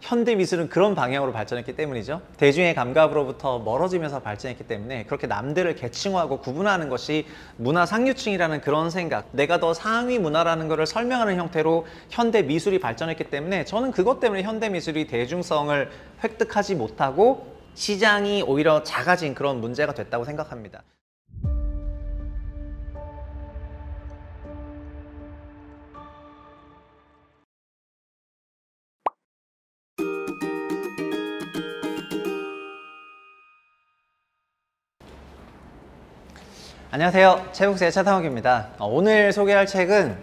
현대미술은 그런 방향으로 발전했기 때문이죠. 대중의 감각으로부터 멀어지면서 발전했기 때문에 그렇게 남들을 계층화하고 구분하는 것이 문화 상류층이라는 그런 생각, 내가 더 상위 문화라는 것을 설명하는 형태로 현대미술이 발전했기 때문에 저는 그것 때문에 현대미술이 대중성을 획득하지 못하고 시장이 오히려 작아진 그런 문제가 됐다고 생각합니다. 안녕하세요, 채북스의 차상욱입니다. 오늘 소개할 책은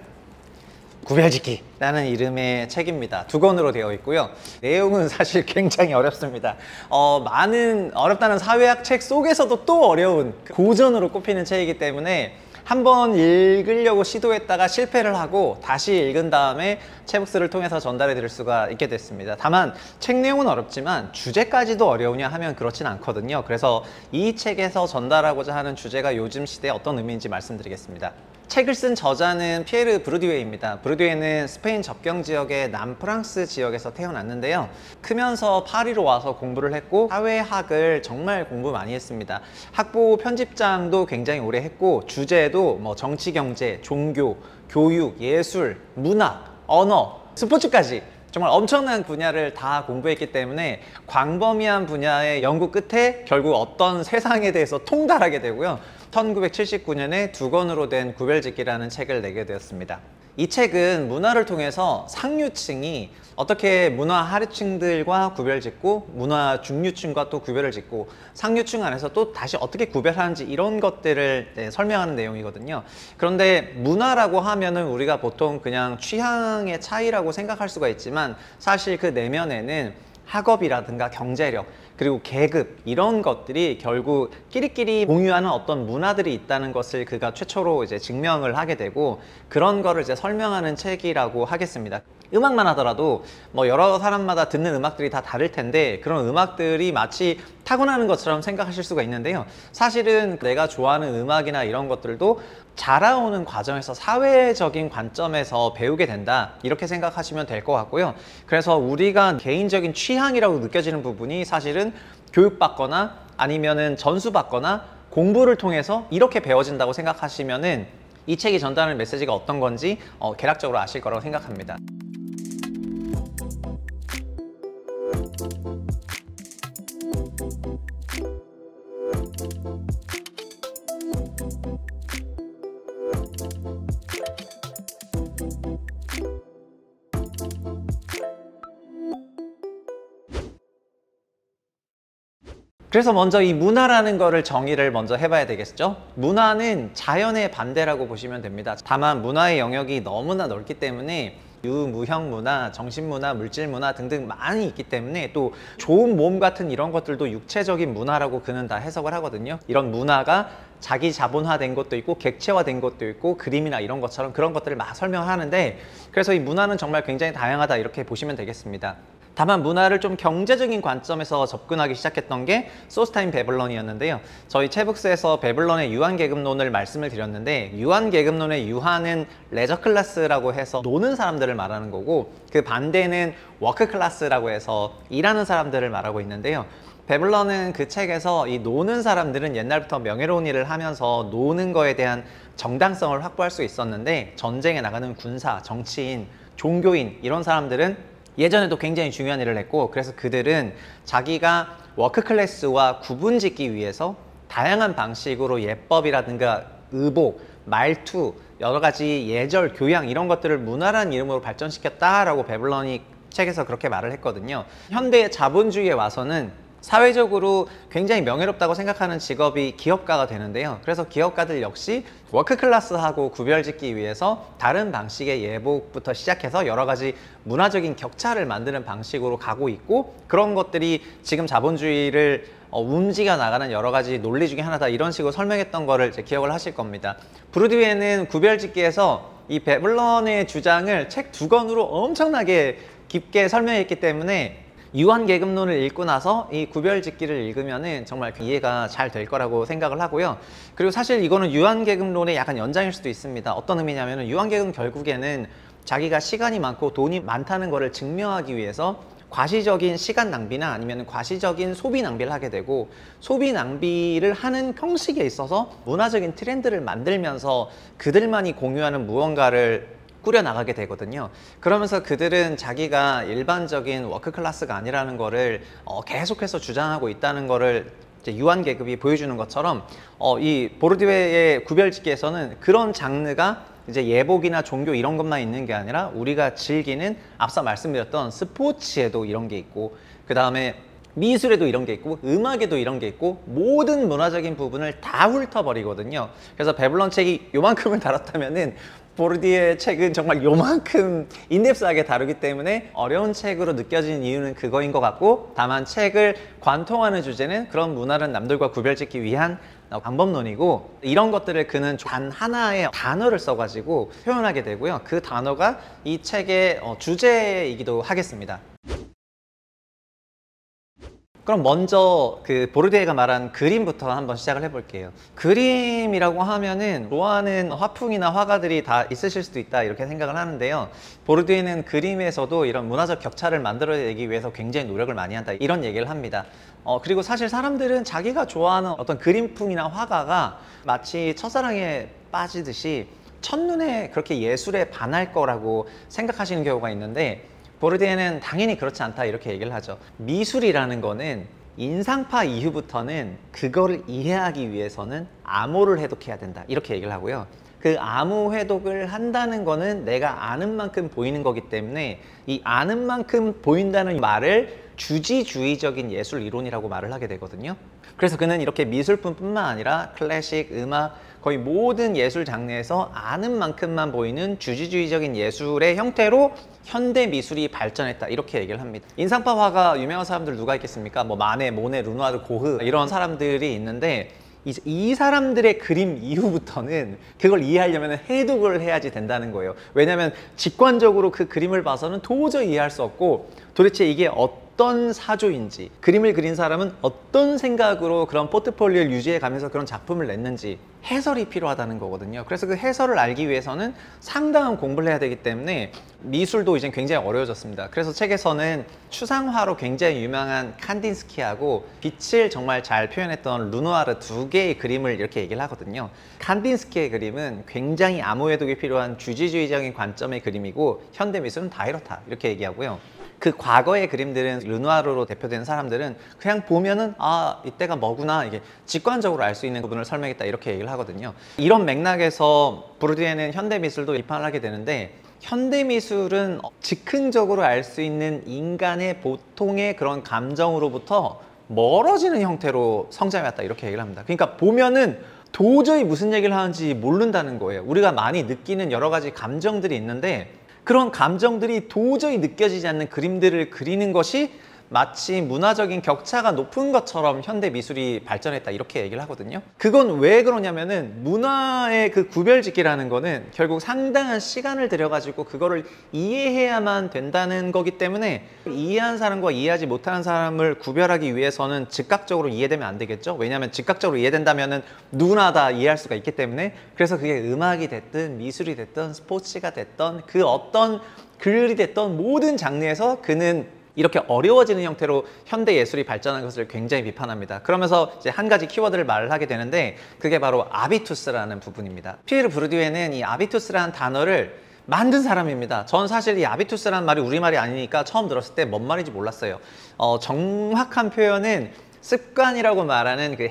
구별짓기라는 이름의 책입니다. 2권으로 되어 있고요. 내용은 사실 굉장히 어렵습니다. 어렵다는 사회학 책 속에서도 또 어려운 고전으로 꼽히는 책이기 때문에 한번 읽으려고 시도했다가 실패를 하고 다시 읽은 다음에 채북스를 통해서 전달해 드릴 수가 있게 됐습니다. 다만 책 내용은 어렵지만 주제까지도 어려우냐 하면 그렇진 않거든요. 그래서 이 책에서 전달하고자 하는 주제가 요즘 시대에 어떤 의미인지 말씀드리겠습니다. 책을 쓴 저자는 피에르 브루디웨입니다. 브루디웨는 스페인 접경 지역의 남프랑스 지역에서 태어났는데요. 크면서 파리로 와서 공부를 했고 사회학을 정말 공부 많이 했습니다. 학부 편집장도 굉장히 오래 했고 주제도 정치, 경제, 종교, 교육, 예술, 문학, 언어, 스포츠까지 정말 엄청난 분야를 다 공부했기 때문에 광범위한 분야의 연구 끝에 결국 어떤 세상에 대해서 통달하게 되고요. 1979년에 2권으로 된 구별짓기라는 책을 내게 되었습니다. 이 책은 문화를 통해서 상류층이 어떻게 문화 하류층들과 구별짓고 문화 중류층과 또 구별을 짓고 상류층 안에서 또 다시 어떻게 구별하는지 이런 것들을 설명하는 내용이거든요. 그런데 문화라고 하면은 우리가 보통 그냥 취향의 차이라고 생각할 수가 있지만 사실 그 내면에는 학업이라든가 경제력 그리고 계급 이런 것들이 결국 끼리끼리 공유하는 어떤 문화들이 있다는 것을 그가 최초로 이제 증명을 하게 되고 그런 거를 이제 설명하는 책이라고 하겠습니다. 음악만 하더라도 여러 사람마다 듣는 음악들이 다 다를 텐데 그런 음악들이 마치 타고나는 것처럼 생각하실 수가 있는데요. 사실은 내가 좋아하는 음악이나 이런 것들도 자라오는 과정에서 사회적인 관점에서 배우게 된다 이렇게 생각하시면 될 것 같고요. 그래서 우리가 개인적인 취향이라고 느껴지는 부분이 사실은 교육받거나 아니면은 전수받거나 공부를 통해서 이렇게 배워진다고 생각하시면은 이 책이 전달하는 메시지가 어떤 건지 개략적으로 아실 거라고 생각합니다. 그래서 먼저 이 문화라는 거를 정의를 먼저 해봐야 되겠죠. 문화는 자연의 반대라고 보시면 됩니다. 다만 문화의 영역이 너무나 넓기 때문에 유무형 문화, 정신문화, 물질문화 등등 많이 있기 때문에 또 좋은 몸 같은 이런 것들도 육체적인 문화라고 그는 다 해석을 하거든요. 이런 문화가 자기 자본화된 것도 있고 객체화된 것도 있고 그림이나 이런 것처럼 그런 것들을 막 설명하는데 그래서 이 문화는 정말 굉장히 다양하다 이렇게 보시면 되겠습니다. 다만 문화를 좀 경제적인 관점에서 접근하기 시작했던 게 소스타인 베블런이었는데요. 저희 채북스에서 베블런의 유한계급론을 말씀을 드렸는데 유한계급론의 유한은 레저 클래스라고 해서 노는 사람들을 말하는 거고 그 반대는 워크 클래스라고 해서 일하는 사람들을 말하고 있는데요. 베블런은 그 책에서 이 노는 사람들은 옛날부터 명예로운 일을 하면서 노는 거에 대한 정당성을 확보할 수 있었는데 전쟁에 나가는 군사, 정치인, 종교인 이런 사람들은 예전에도 굉장히 중요한 일을 했고 그래서 그들은 자기가 워크클래스와 구분짓기 위해서 다양한 방식으로 예법이라든가 의복, 말투, 여러 가지 예절, 교양 이런 것들을 문화라는 이름으로 발전시켰다라고 베블런이 책에서 그렇게 말을 했거든요. 현대 자본주의에 와서는 사회적으로 굉장히 명예롭다고 생각하는 직업이 기업가가 되는데요. 그래서 기업가들 역시 워크클래스하고 구별짓기 위해서 다른 방식의 예복부터 시작해서 여러 가지 문화적인 격차를 만드는 방식으로 가고 있고 그런 것들이 지금 자본주의를 움직여 나가는 여러 가지 논리 중에 하나다 이런 식으로 설명했던 거를 이제 기억을 하실 겁니다. 브루디웨는 구별짓기에서 이 베블런의 주장을 책 2권으로 엄청나게 깊게 설명했기 때문에 유한계급론을 읽고 나서 이 구별짓기를 읽으면은 정말 이해가 잘 될 거라고 생각을 하고요. 그리고 사실 이거는 유한계급론의 약간 연장일 수도 있습니다. 어떤 의미냐면은 유한계급은 결국에는 자기가 시간이 많고 돈이 많다는 거를 증명하기 위해서 과시적인 시간 낭비나 아니면 과시적인 소비 낭비를 하게 되고, 소비 낭비를 하는 형식에 있어서 문화적인 트렌드를 만들면서 그들만이 공유하는 무언가를 꾸려나가게 되거든요. 그러면서 그들은 자기가 일반적인 워크클래스가 아니라는 거를 계속해서 주장하고 있다는 거를 유한계급이 보여주는 것처럼 이 보르디eu의 구별짓기에서는 그런 장르가 이제 예복이나 종교 이런 것만 있는 게 아니라 우리가 즐기는 앞서 말씀드렸던 스포츠에도 이런 게 있고, 그 다음에 미술에도 이런 게 있고, 음악에도 이런 게 있고, 모든 문화적인 부분을 다 훑어버리거든요. 그래서 베블런 책이 요만큼을 다뤘다면은 보르디eu의 책은 정말 요만큼 인덱스하게 다루기 때문에 어려운 책으로 느껴지는 이유는 그거인 것 같고, 다만 책을 관통하는 주제는 그런 문화는 남들과 구별짓기 위한 방법론이고, 이런 것들을 그는 단 하나의 단어를 써가지고 표현하게 되고요. 그 단어가 이 책의 주제이기도 하겠습니다. 그럼 먼저 그 보르디eu가 말한 그림부터 한번 시작을 해볼게요. 그림이라고 하면은 좋아하는 화풍이나 화가들이 다 있으실 수도 있다 이렇게 생각을 하는데요. 보르디eu는 그림에서도 이런 문화적 격차를 만들어내기 위해서 굉장히 노력을 많이 한다 이런 얘기를 합니다. 그리고 사실 사람들은 자기가 좋아하는 어떤 그림풍이나 화가가 마치 첫사랑에 빠지듯이 첫눈에 그렇게 예술에 반할 거라고 생각하시는 경우가 있는데, 보르디eu는 당연히 그렇지 않다 이렇게 얘기를 하죠. 미술이라는 거는 인상파 이후부터는 그거를 이해하기 위해서는 암호를 해독해야 된다 이렇게 얘기를 하고요. 그 암호 해독을 한다는 거는 내가 아는 만큼 보이는 거기 때문에 이 아는 만큼 보인다는 말을 주지주의적인 예술 이론이라고 말을 하게 되거든요. 그래서 그는 이렇게 미술뿐만 아니라 클래식, 음악, 거의 모든 예술 장르에서 아는 만큼만 보이는 주지주의적인 예술의 형태로 현대 미술이 발전했다 이렇게 얘기를 합니다. 인상파 화가 유명한 사람들 누가 있겠습니까? 뭐 마네, 모네, 르누아르, 고흐 이런 사람들이 있는데, 이 사람들의 그림 이후부터는 그걸 이해하려면 해독을 해야지 된다는 거예요. 왜냐하면 직관적으로 그 그림을 봐서는 도저히 이해할 수 없고, 도대체 이게 어떤 사조인지, 그림을 그린 사람은 어떤 생각으로 그런 포트폴리오를 유지해 가면서 그런 작품을 냈는지 해설이 필요하다는 거거든요. 그래서 그 해설을 알기 위해서는 상당한 공부를 해야 되기 때문에 미술도 이제 굉장히 어려워졌습니다. 그래서 책에서는 추상화로 굉장히 유명한 칸딘스키하고 빛을 정말 잘 표현했던 르누아르 두 개의 그림을 이렇게 얘기를 하거든요. 칸딘스키의 그림은 굉장히 암호 해독이 필요한 주지주의적인 관점의 그림이고, 현대 미술은 다 이렇다 이렇게 얘기하고요. 그 과거의 그림들은, 르누아르로 대표되는 사람들은 그냥 보면은 아 이때가 뭐구나 이게 직관적으로 알 수 있는 부분을 설명했다 이렇게 얘기를 하거든요. 이런 맥락에서 보르디eu는 현대미술도 비판을 하게 되는데, 현대미술은 즉흥적으로 알 수 있는 인간의 보통의 그런 감정으로부터 멀어지는 형태로 성장해왔다 이렇게 얘기를 합니다. 그러니까 보면은 도저히 무슨 얘기를 하는지 모른다는 거예요. 우리가 많이 느끼는 여러 가지 감정들이 있는데, 그런 감정들이 도저히 느껴지지 않는 그림들을 그리는 것이 마치 문화적인 격차가 높은 것처럼 현대 미술이 발전했다 이렇게 얘기를 하거든요. 그건 왜 그러냐면은 문화의 그 구별짓기라는 거는 결국 상당한 시간을 들여가지고 그거를 이해해야만 된다는 거기 때문에, 이해한 사람과 이해하지 못하는 사람을 구별하기 위해서는 즉각적으로 이해되면 안 되겠죠. 왜냐하면 즉각적으로 이해된다면은 누구나 다 이해할 수가 있기 때문에. 그래서 그게 음악이 됐든 미술이 됐든 스포츠가 됐든 그 어떤 글이 됐든 모든 장르에서 그는 이렇게 어려워지는 형태로 현대 예술이 발전한 것을 굉장히 비판합니다. 그러면서 이제 한 가지 키워드를 말을 하게 되는데, 그게 바로 아비투스라는 부분입니다. 피에르 보르디eu는 이 아비투스라는 단어를 만든 사람입니다. 전 사실 이 아비투스라는 말이 우리말이 아니니까 처음 들었을 때 뭔 말인지 몰랐어요. 정확한 표현은 습관이라고 말하는 그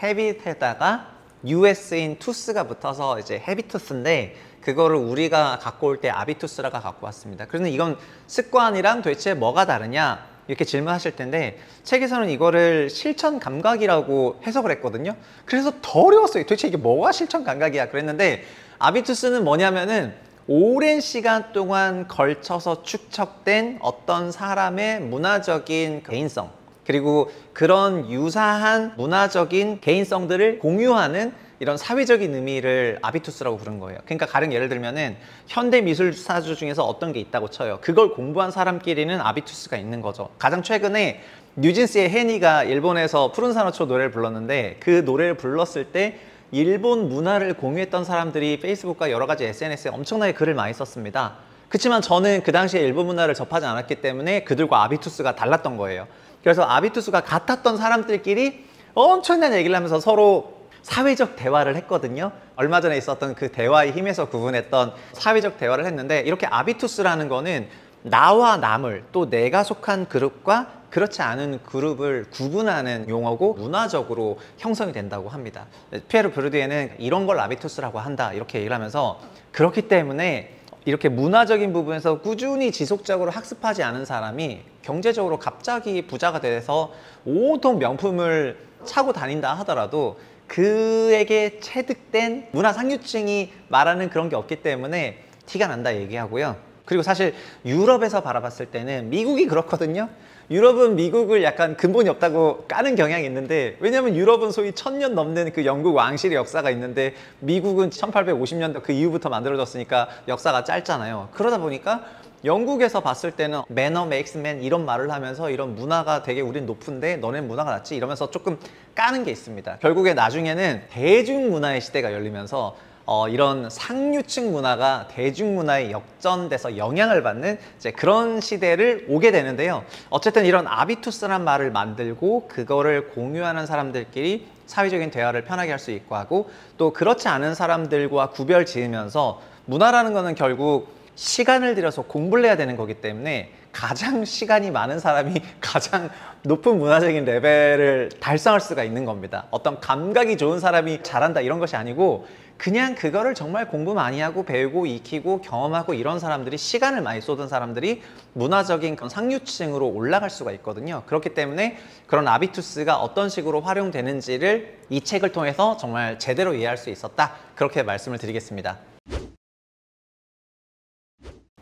habit에다가 us인 투스가 붙어서 이제 habitus인데, 그거를 우리가 갖고 올 때 아비투스라가 갖고 왔습니다. 그래서 이건 습관이랑 도대체 뭐가 다르냐 이렇게 질문하실 텐데, 책에서는 이거를 실천 감각이라고 해석을 했거든요. 그래서 더 어려웠어요. 도대체 이게 뭐가 실천 감각이야 그랬는데, 아비투스는 뭐냐면은 오랜 시간 동안 걸쳐서 축적된 어떤 사람의 문화적인 개인성, 그리고 그런 유사한 문화적인 개인성들을 공유하는 이런 사회적인 의미를 아비투스라고 부른 거예요. 그러니까 가령 예를 들면은 현대 미술사주 중에서 어떤 게 있다고 쳐요. 그걸 공부한 사람끼리는 아비투스가 있는 거죠. 가장 최근에 뉴진스의 해니가 일본에서 푸른 산호초 노래를 불렀는데, 그 노래를 불렀을 때 일본 문화를 공유했던 사람들이 페이스북과 여러 가지 SNS에 엄청나게 글을 많이 썼습니다. 그렇지만 저는 그 당시에 일본 문화를 접하지 않았기 때문에 그들과 아비투스가 달랐던 거예요. 그래서 아비투스가 같았던 사람들끼리 엄청난 얘기를 하면서 서로 사회적 대화를 했거든요. 얼마 전에 있었던 그 대화의 힘에서 구분했던 사회적 대화를 했는데, 이렇게 아비투스라는 거는 나와 남을, 또 내가 속한 그룹과 그렇지 않은 그룹을 구분하는 용어고 문화적으로 형성이 된다고 합니다. 피에르 브루디에는 이런 걸 아비투스라고 한다 이렇게 얘기를 하면서, 그렇기 때문에 이렇게 문화적인 부분에서 꾸준히 지속적으로 학습하지 않은 사람이 경제적으로 갑자기 부자가 돼서 온통 명품을 차고 다닌다 하더라도 그에게 체득된 문화 상류층이 말하는 그런 게 없기 때문에 티가 난다 얘기하고요. 그리고 사실 유럽에서 바라봤을 때는 미국이 그렇거든요. 유럽은 미국을 약간 근본이 없다고 까는 경향이 있는데, 왜냐하면 유럽은 소위 1000년 넘는 그 영국 왕실의 역사가 있는데 미국은 1850년대 그 이후부터 만들어졌으니까 역사가 짧잖아요. 그러다 보니까 영국에서 봤을 때는 매너 메이크스 맨 이런 말을 하면서 이런 문화가 되게 우린 높은데 너네 문화가 낮지 이러면서 조금 까는 게 있습니다. 결국에 나중에는 대중문화의 시대가 열리면서 이런 상류층 문화가 대중문화에 역전돼서 영향을 받는 이제 그런 시대를 오게 되는데요. 어쨌든 이런 아비투스란 말을 만들고 그거를 공유하는 사람들끼리 사회적인 대화를 편하게 할 수 있고 하고, 또 그렇지 않은 사람들과 구별 지으면서, 문화라는 거는 결국 시간을 들여서 공부를 해야 되는 거기 때문에 가장 시간이 많은 사람이 가장 높은 문화적인 레벨을 달성할 수가 있는 겁니다. 어떤 감각이 좋은 사람이 잘한다 이런 것이 아니고, 그냥 그거를 정말 공부 많이 하고 배우고 익히고 경험하고 이런 사람들이, 시간을 많이 쏟은 사람들이 문화적인 그런 상류층으로 올라갈 수가 있거든요. 그렇기 때문에 그런 아비투스가 어떤 식으로 활용되는지를 이 책을 통해서 정말 제대로 이해할 수 있었다, 그렇게 말씀을 드리겠습니다.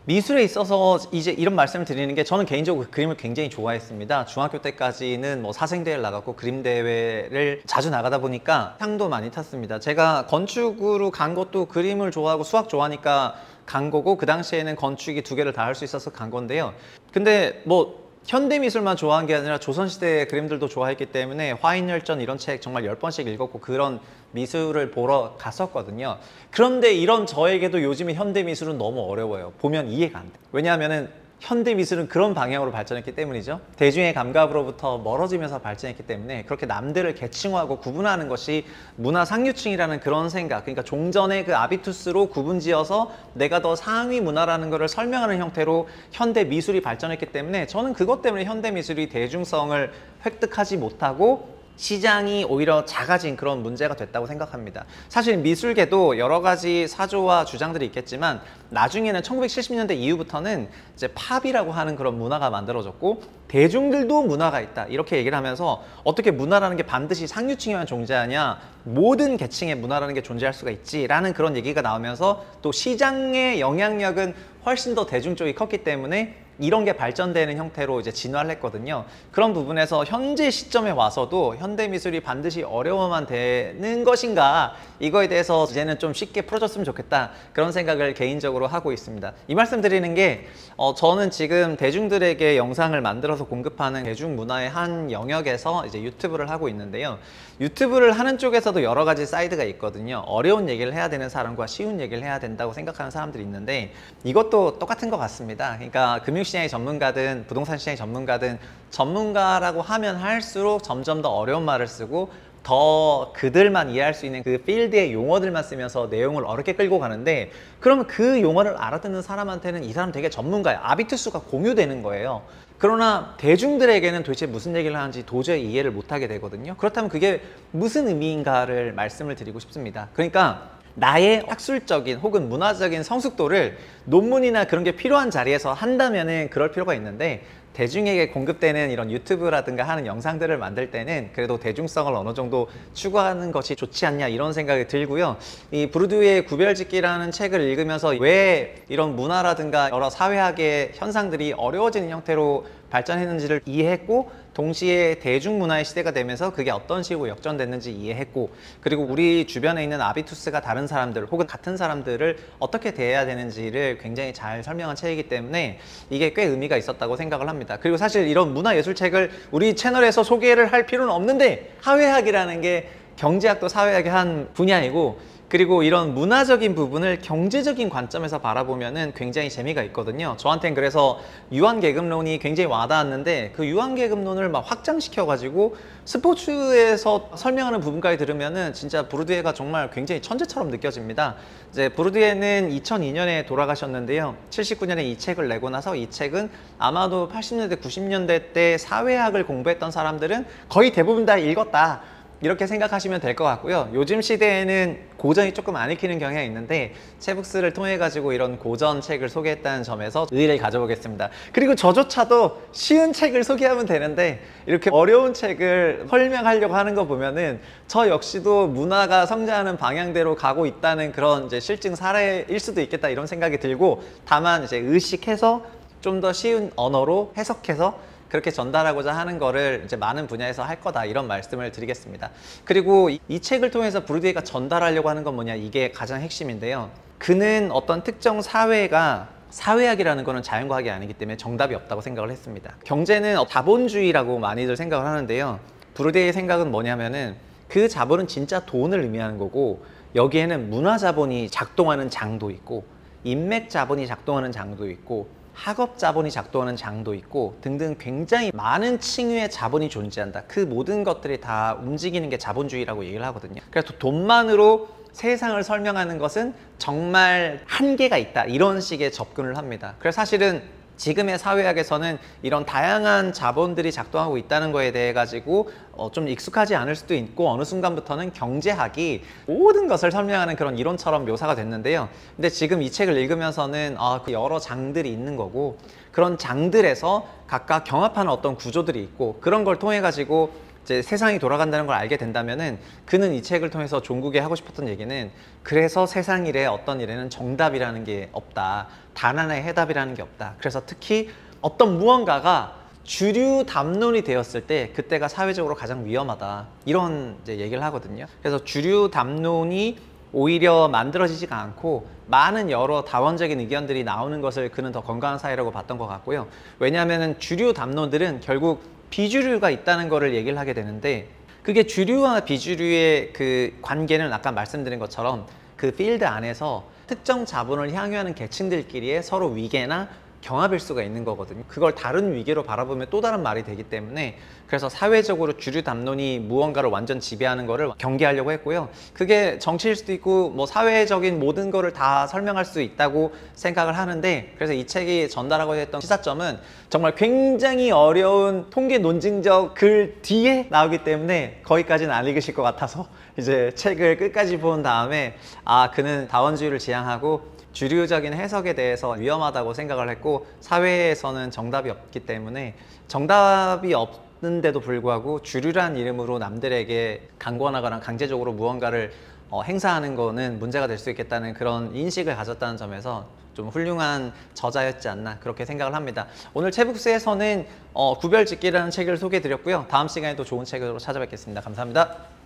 미술에 있어서 이제 이런 말씀을 드리는 게, 저는 개인적으로 그림을 굉장히 좋아했습니다. 중학교 때까지는 뭐 사생대회를 나갔고 그림 대회를 자주 나가다 보니까 상도 많이 탔습니다. 제가 건축으로 간 것도 그림을 좋아하고 수학 좋아하니까 간 거고, 그 당시에는 건축이 두 개를 다 할 수 있어서 간 건데요. 근데 뭐 현대미술만 좋아한 게 아니라 조선시대 그림들도 좋아했기 때문에 화인열전 이런 책 정말 10번씩 읽었고 그런 미술을 보러 갔었거든요. 그런데 이런 저에게도 요즘에 현대미술은 너무 어려워요. 보면 이해가 안 돼. 왜냐하면은 현대미술은 그런 방향으로 발전했기 때문이죠. 대중의 감각으로부터 멀어지면서 발전했기 때문에 그렇게 남들을 계층화하고 구분하는 것이 문화 상류층이라는 그런 생각, 그러니까 종전의 그 아비투스로 구분지어서 내가 더 상위 문화라는 것을 설명하는 형태로 현대미술이 발전했기 때문에, 저는 그것 때문에 현대미술이 대중성을 획득하지 못하고 시장이 오히려 작아진 그런 문제가 됐다고 생각합니다. 사실 미술계도 여러 가지 사조와 주장들이 있겠지만, 나중에는 1970년대 이후부터는 이제 팝이라고 하는 그런 문화가 만들어졌고, 대중들도 문화가 있다 이렇게 얘기를 하면서, 어떻게 문화라는 게 반드시 상류층에만 존재하냐, 모든 계층의 문화라는 게 존재할 수가 있지라는 그런 얘기가 나오면서, 또 시장의 영향력은 훨씬 더 대중 쪽이 컸기 때문에 이런 게 발전되는 형태로 이제 진화를 했거든요. 그런 부분에서 현재 시점에 와서도 현대미술이 반드시 어려워만 되는 것인가, 이거에 대해서 이제는 좀 쉽게 풀어줬으면 좋겠다, 그런 생각을 개인적으로 하고 있습니다. 이 말씀 드리는 게, 저는 지금 대중들에게 영상을 만들어서 공급하는 대중문화의 한 영역에서 이제 유튜브를 하고 있는데요. 유튜브를 하는 쪽에서도 여러 가지 사이드가 있거든요. 어려운 얘기를 해야 되는 사람과 쉬운 얘기를 해야 된다고 생각하는 사람들이 있는데, 이것도 똑같은 것 같습니다. 그러니까 금융시장의 전문가든 부동산 시장의 전문가든, 전문가라고 하면 할수록 점점 더 어려운 말을 쓰고 더 그들만 이해할 수 있는 그 필드의 용어들만 쓰면서 내용을 어렵게 끌고 가는데, 그러면 그 용어를 알아듣는 사람한테는 이 사람 되게 전문가야, 아비투스가 공유되는 거예요. 그러나 대중들에게는 도대체 무슨 얘기를 하는지 도저히 이해를 못하게 되거든요. 그렇다면 그게 무슨 의미인가를 말씀을 드리고 싶습니다. 그러니까 나의 학술적인 혹은 문화적인 성숙도를 논문이나 그런 게 필요한 자리에서 한다면은 그럴 필요가 있는데, 대중에게 공급되는 이런 유튜브라든가 하는 영상들을 만들 때는 그래도 대중성을 어느 정도 추구하는 것이 좋지 않냐, 이런 생각이 들고요. 이 부르드유의 구별짓기라는 책을 읽으면서 왜 이런 문화라든가 여러 사회학의 현상들이 어려워지는 형태로 발전했는지를 이해했고, 동시에 대중문화의 시대가 되면서 그게 어떤 식으로 역전됐는지 이해했고, 그리고 우리 주변에 있는 아비투스가 다른 사람들 혹은 같은 사람들을 어떻게 대해야 되는지를 굉장히 잘 설명한 책이기 때문에 이게 꽤 의미가 있었다고 생각을 합니다. 그리고 사실 이런 문화예술책을 우리 채널에서 소개를 할 필요는 없는데, 사회학이라는 게 경제학도 사회학의 한 분야이고, 그리고 이런 문화적인 부분을 경제적인 관점에서 바라보면은 굉장히 재미가 있거든요. 저한테는 그래서 유한계급론이 굉장히 와닿았는데 그 유한계급론을 막 확장시켜가지고 스포츠에서 설명하는 부분까지 들으면은 진짜 부르디에가 정말 굉장히 천재처럼 느껴집니다. 이제 부르디에는 2002년에 돌아가셨는데요. 79년에 이 책을 내고 나서 이 책은 아마도 80년대, 90년대 때 사회학을 공부했던 사람들은 거의 대부분 다 읽었다. 이렇게 생각하시면 될 것 같고요. 요즘 시대에는 고전이 조금 안 읽히는 경향이 있는데 채북스를 통해 가지고 이런 고전 책을 소개했다는 점에서 의의를 가져보겠습니다. 그리고 저조차도 쉬운 책을 소개하면 되는데 이렇게 어려운 책을 설명하려고 하는 거 보면은 저 역시도 문화가 성장하는 방향대로 가고 있다는 그런 이제 실증 사례일 수도 있겠다 이런 생각이 들고, 다만 이제 의식해서 좀 더 쉬운 언어로 해석해서 그렇게 전달하고자 하는 거를 이제 많은 분야에서 할 거다 이런 말씀을 드리겠습니다. 그리고 이 책을 통해서 부르디에가 전달하려고 하는 건 뭐냐, 이게 가장 핵심인데요. 그는 어떤 특정 사회가 사회학이라는 거는 자연과학이 아니기 때문에 정답이 없다고 생각을 했습니다. 경제는 자본주의라고 많이들 생각을 하는데요. 부르디에의 생각은 뭐냐면은 그 자본은 진짜 돈을 의미하는 거고, 여기에는 문화자본이 작동하는 장도 있고 인맥 자본이 작동하는 장도 있고 학업 자본이 작동하는 장도 있고 등등 굉장히 많은 층위의 자본이 존재한다. 그 모든 것들이 다 움직이는 게 자본주의라고 얘기를 하거든요. 그래서 돈만으로 세상을 설명하는 것은 정말 한계가 있다 이런 식의 접근을 합니다. 그래서 사실은 지금의 사회학에서는 이런 다양한 자본들이 작동하고 있다는 거에 대해 가지고 좀 익숙하지 않을 수도 있고, 어느 순간부터는 경제학이 모든 것을 설명하는 그런 이론처럼 묘사가 됐는데요. 근데 지금 이 책을 읽으면서는 그 여러 장들이 있는 거고, 그런 장들에서 각각 경합하는 어떤 구조들이 있고, 그런 걸 통해 가지고 이제 세상이 돌아간다는 걸 알게 된다면은, 그는 이 책을 통해서 종국에 하고 싶었던 얘기는, 그래서 세상 일에 어떤 일에는 정답이라는 게 없다, 단 하나의 해답이라는 게 없다. 그래서 특히 어떤 무언가가 주류 담론이 되었을 때 그때가 사회적으로 가장 위험하다 이런 이제 얘기를 하거든요. 그래서 주류 담론이 오히려 만들어지지가 않고 많은 여러 다원적인 의견들이 나오는 것을 그는 더 건강한 사회라고 봤던 것 같고요. 왜냐하면 주류 담론들은 결국 비주류가 있다는 거를 얘기를 하게 되는데, 그게 주류와 비주류의 그 관계는 아까 말씀드린 것처럼 그 필드 안에서 특정 자본을 향유하는 계층들끼리의 서로 위계나 경합일 수가 있는 거거든요. 그걸 다른 위계로 바라보면 또 다른 말이 되기 때문에, 그래서 사회적으로 주류 담론이 무언가를 완전 지배하는 거를 경계하려고 했고요. 그게 정치일 수도 있고 뭐 사회적인 모든 거를 다 설명할 수 있다고 생각을 하는데, 그래서 이 책이 전달하고 했던 시사점은 정말 굉장히 어려운 통계 논증적 글 뒤에 나오기 때문에 거기까지는 안 읽으실 것 같아서 이제 책을 끝까지 본 다음에 그는 다원주의를 지향하고 주류적인 해석에 대해서 위험하다고 생각을 했고, 사회에서는 정답이 없기 때문에 정답이 없는데도 불구하고 주류란 이름으로 남들에게 강권하거나 강제적으로 무언가를 행사하는 거는 문제가 될 수 있겠다는 그런 인식을 가졌다는 점에서 좀 훌륭한 저자였지 않나 그렇게 생각을 합니다. 오늘 채북스에서는 구별짓기라는 책을 소개해 드렸고요. 다음 시간에 또 좋은 책으로 찾아뵙겠습니다. 감사합니다.